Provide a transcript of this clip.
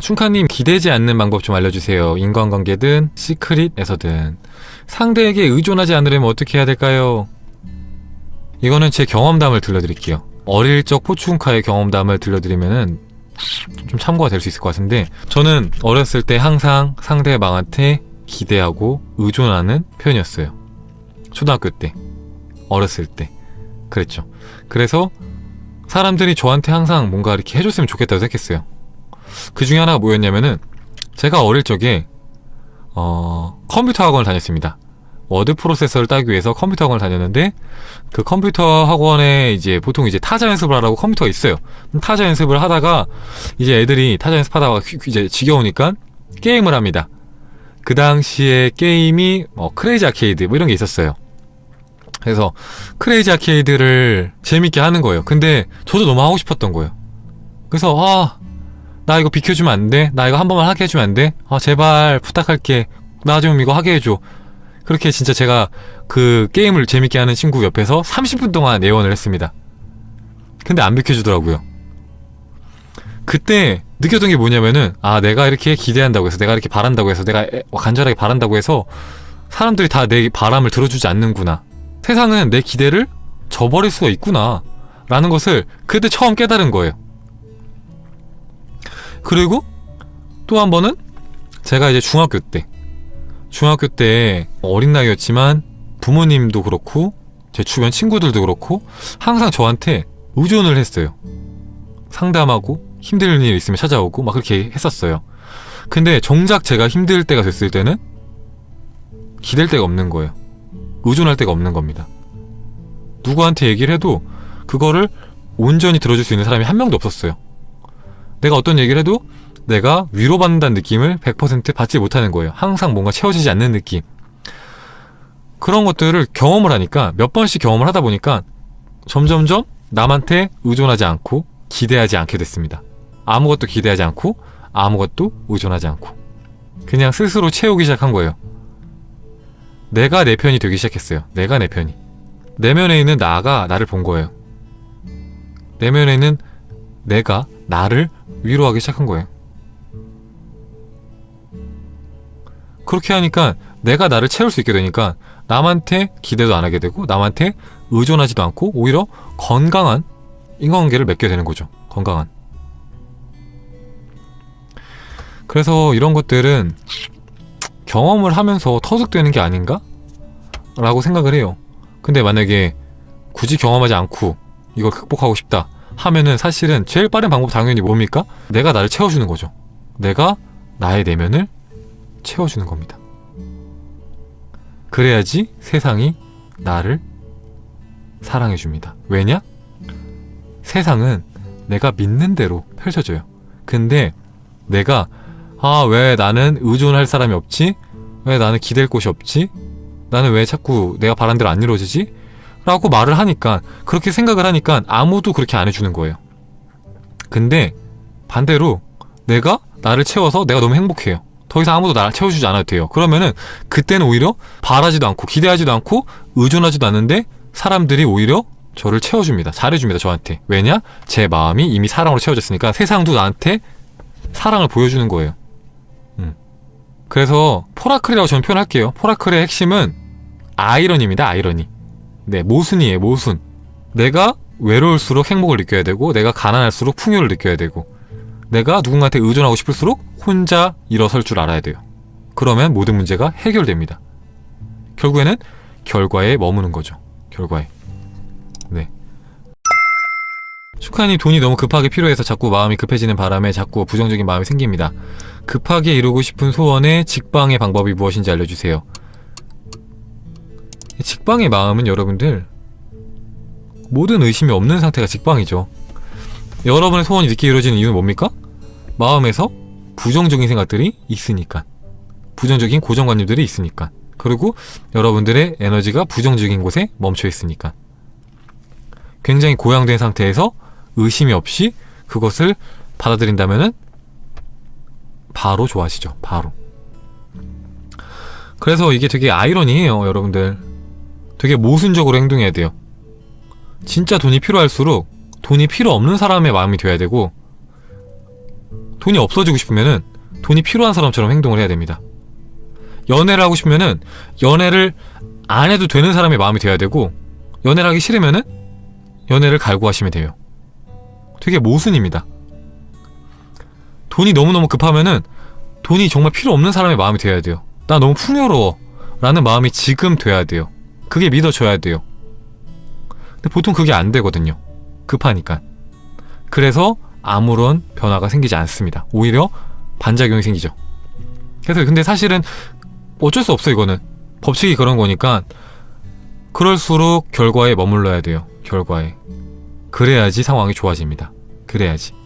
춘카님, 기대지 않는 방법 좀 알려주세요. 인간관계든 시크릿에서든. 상대에게 의존하지 않으려면 어떻게 해야 될까요? 이거는 제 경험담을 들려드릴게요. 어릴 적 포춘카의 경험담을 들려드리면은 좀 참고가 될 수 있을 것 같은데, 저는 어렸을 때 항상 상대방한테 기대하고 의존하는 편이었어요. 초등학교 때, 어렸을 때 그랬죠. 그래서 사람들이 저한테 항상 뭔가 이렇게 해줬으면 좋겠다고 생각했어요. 그 중에 하나가 뭐였냐면은, 제가 어릴 적에 컴퓨터 학원을 다녔습니다. 워드 프로세서를 따기 위해서 컴퓨터 학원을 다녔는데, 그 컴퓨터 학원에 이제 보통 이제 타자 연습을 하라고 컴퓨터가 있어요. 타자 연습을 하다가 이제 애들이 타자 연습하다가 이제 지겨우니까 게임을 합니다. 그 당시에 게임이 크레이지 아케이드 뭐 이런 게 있었어요. 그래서 크레이지 아케이드를 재밌게 하는 거예요. 근데 저도 너무 하고 싶었던 거예요. 그래서 나 이거 비켜주면 안 돼? 나 이거 한 번만 하게 해주면 안 돼? 제발 부탁할게. 나 좀 이거 하게 해줘. 그렇게 진짜 제가 그 게임을 재밌게 하는 친구 옆에서 30분 동안 예언을 했습니다. 근데 안 비켜주더라고요. 그때 느꼈던 게 뭐냐면은, 내가 이렇게 기대한다고 해서, 내가 이렇게 바란다고 해서, 내가 간절하게 바란다고 해서 사람들이 다 내 바람을 들어주지 않는구나. 세상은 내 기대를 저버릴 수가 있구나 라는 것을 그때 처음 깨달은 거예요. 그리고 또 한 번은 제가 이제 중학교 때 어린 나이였지만 부모님도 그렇고 제 주변 친구들도 그렇고 항상 저한테 의존을 했어요. 상담하고 힘든 일 있으면 찾아오고 막 그렇게 했었어요. 근데 정작 제가 힘들 때가 됐을 때는 기댈 데가 없는 거예요. 의존할 데가 없는 겁니다. 누구한테 얘기를 해도 그거를 온전히 들어줄 수 있는 사람이 한 명도 없었어요. 내가 어떤 얘기를 해도 내가 위로받는다는 느낌을 100% 받지 못하는 거예요. 항상 뭔가 채워지지 않는 느낌. 그런 것들을 경험을 하니까, 몇 번씩 경험을 하다 보니까 점점점 남한테 의존하지 않고 기대하지 않게 됐습니다. 아무것도 기대하지 않고 아무것도 의존하지 않고 그냥 스스로 채우기 시작한 거예요. 내가 내 편이 되기 시작했어요. 내가 내 편이. 내면에 있는 나가 나를 본 거예요. 내면에 있는 내가 나를 위로하기 시작한 거예요. 그렇게 하니까 내가 나를 채울 수 있게 되니까 남한테 기대도 안 하게 되고 남한테 의존하지도 않고 오히려 건강한 인간관계를 맺게 되는 거죠. 건강한. 그래서 이런 것들은 경험을 하면서 터득되는 게 아닌가? 라고 생각을 해요. 근데 만약에 굳이 경험하지 않고 이걸 극복하고 싶다 하면은 사실은 제일 빠른 방법 당연히 뭡니까? 내가 나를 채워주는 거죠. 내가 나의 내면을 채워주는 겁니다. 그래야지 세상이 나를 사랑해줍니다. 왜냐? 세상은 내가 믿는 대로 펼쳐져요. 근데 내가 왜 나는 의존할 사람이 없지? 왜 나는 기댈 곳이 없지? 나는 왜 자꾸 내가 바란 대로 안 이루어지지? 라고 말을 하니까, 그렇게 생각을 하니까 아무도 그렇게 안 해주는 거예요. 근데 반대로 내가 나를 채워서 내가 너무 행복해요. 더 이상 아무도 나를 채워주지 않아도 돼요. 그러면은 그때는 오히려 바라지도 않고 기대하지도 않고 의존하지도 않는데 사람들이 오히려 저를 채워줍니다. 잘해줍니다. 저한테. 왜냐? 제 마음이 이미 사랑으로 채워졌으니까 세상도 나한테 사랑을 보여주는 거예요. 그래서 포라클이라고 저는 표현할게요. 포라클의 핵심은 아이러니입니다. 아이러니. 네, 모순이에요. 모순. 내가 외로울수록 행복을 느껴야 되고, 내가 가난할수록 풍요를 느껴야 되고, 내가 누군가한테 의존하고 싶을수록 혼자 일어설 줄 알아야 돼요. 그러면 모든 문제가 해결됩니다. 결국에는 결과에 머무는 거죠. 결과에. 네. 슈카님, 돈이 너무 급하게 필요해서 자꾸 마음이 급해지는 바람에 자꾸 부정적인 마음이 생깁니다. 급하게 이루고 싶은 소원의 직방의 방법이 무엇인지 알려주세요. 직방의 마음은 여러분들 모든 의심이 없는 상태가 직방이죠. 여러분의 소원이 늦게 이루어지는 이유는 뭡니까? 마음에서 부정적인 생각들이 있으니까, 부정적인 고정관념들이 있으니까, 그리고 여러분들의 에너지가 부정적인 곳에 멈춰 있으니까, 굉장히 고양된 상태에서 의심이 없이 그것을 받아들인다면은 바로 좋아지죠. 바로. 그래서 이게 되게 아이러니해요. 여러분들 되게 모순적으로 행동해야 돼요. 진짜 돈이 필요할수록 돈이 필요 없는 사람의 마음이 돼야 되고, 돈이 없어지고 싶으면은 돈이 필요한 사람처럼 행동을 해야 됩니다. 연애를 하고 싶으면은 연애를 안 해도 되는 사람의 마음이 돼야 되고, 연애를 하기 싫으면은 연애를 갈구하시면 돼요. 되게 모순입니다. 돈이 너무너무 급하면은 돈이 정말 필요 없는 사람의 마음이 돼야 돼요. 나 너무 풍요로워 라는 마음이 지금 돼야 돼요. 그게 믿어져야 돼요. 근데 보통 그게 안 되거든요. 급하니까. 그래서 아무런 변화가 생기지 않습니다. 오히려 반작용이 생기죠. 그래서 근데 사실은 어쩔 수 없어. 이거는 법칙이 그런 거니까 그럴수록 결과에 머물러야 돼요. 결과에. 그래야지 상황이 좋아집니다. 그래야지.